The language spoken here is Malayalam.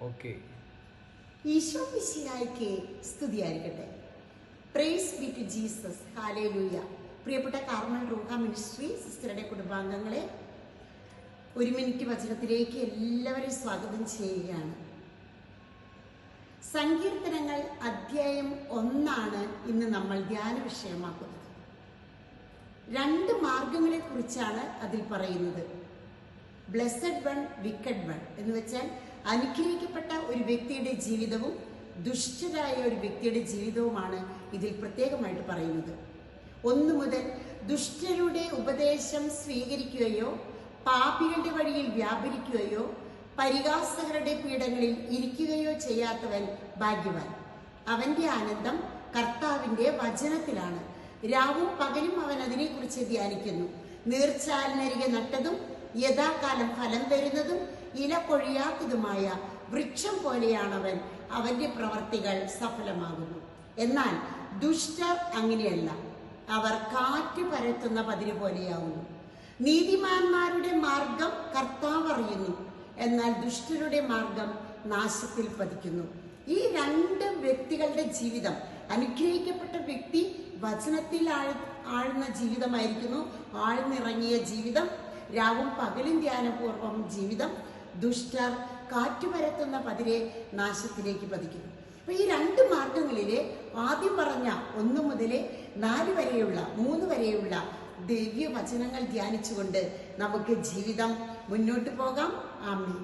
ഓക്കെ. ഈശോ മിശിഹായ്ക്ക് സ്തുതിയായിരിക്കട്ടെ. Praise be to Jesus. Hallelujah. പ്രിയപ്പെട്ട കാർമൽ റൂഹ മിനിസ്ട്രി സിസ്റ്ററുടെ കുടുംബാംഗങ്ങളെ, ഒരു മിനിറ്റ് വചനത്തിലേക്ക് എല്ലാവരെയും സ്വാഗതം ചെയ്യുകയാണ്. സങ്കീർത്തനങ്ങൾ അധ്യായം 1 ഇന്ന് നമ്മൾ ധ്യാന വിഷയമാക്കുന്നത്. 2 മാർഗങ്ങളെ കുറിച്ചാണ് അതിൽ പറയുന്നത്. ബ്ലെസ്സഡ് വൺ, വിക്കഡ് വൺ എന്ന് വെച്ചാൽ അനുഗ്രഹിക്കപ്പെട്ട ഒരു വ്യക്തിയുടെ ജീവിതവും ദുഷ്ടരായ ഒരു വ്യക്തിയുടെ ജീവിതവുമാണ് ഇതിൽ പ്രത്യേകമായിട്ട് പറയുന്നത്. 1 മുതൽ ദുഷ്ടരുടെ ഉപദേശം സ്വീകരിക്കുകയോ പാപികളുടെ വഴിയിൽ വ്യാപരിക്കുകയോ പരിഹാസകരുടെ പീഠങ്ങളിൽ ഇരിക്കുകയോ ചെയ്യാത്തവൻ ഭാഗ്യവാൻ. അവന്റെ ആനന്ദം കർത്താവിന്റെ വചനത്തിലാണ്. രാവും പകലും അവൻ അതിനെക്കുറിച്ച് ധ്യാനിക്കുന്നു. നീർച്ചാലിനരികെ നട്ടതും യഥാകാലം ഫലം തരുന്നതും ഇല പൊഴിയാത്തതുമായ വൃക്ഷം പോലെയാണവൻ. അവന്റെ പ്രവർത്തികൾ സഫലമാകുന്നു. എന്നാൽ ദുഷ്ടർ അങ്ങനെയല്ല. അവർ കാറ്റ് പരത്തുന്ന പതിര് പോലെയാവുന്നു. നീതിമാന്മാരുടെ മാർഗം കർത്താവ് അറിയുന്നു, എന്നാൽ ദുഷ്ടരുടെ മാർഗം നാശത്തിൽ പതിക്കുന്നു. ഈ 2 വ്യക്തികളുടെ ജീവിതം, അനുഗ്രഹിക്കപ്പെട്ട വ്യക്തി വചനത്തിൽ ആഴ്ന്ന ജീവിതമായിരിക്കുന്നു, ആഴ്ന്നിറങ്ങിയ ജീവിതം, രാവും പകലും ധ്യാനപൂർവം ജീവിതം. ദുഷ്ടർ കാറ്റ് പരത്തുന്ന പതിരെ നാശത്തിലേക്ക് പതിക്കുന്നു. അപ്പൊ ഈ 2 മാർഗങ്ങളിലെ ആദ്യം പറഞ്ഞ 1 മുതൽ 4 വരെയുള്ള 3 വരെയുള്ള ദിവ്യവചനങ്ങൾ ധ്യാനിച്ചുകൊണ്ട് നമുക്ക് ജീവിതം മുന്നോട്ട് പോകാം. ആമേൻ.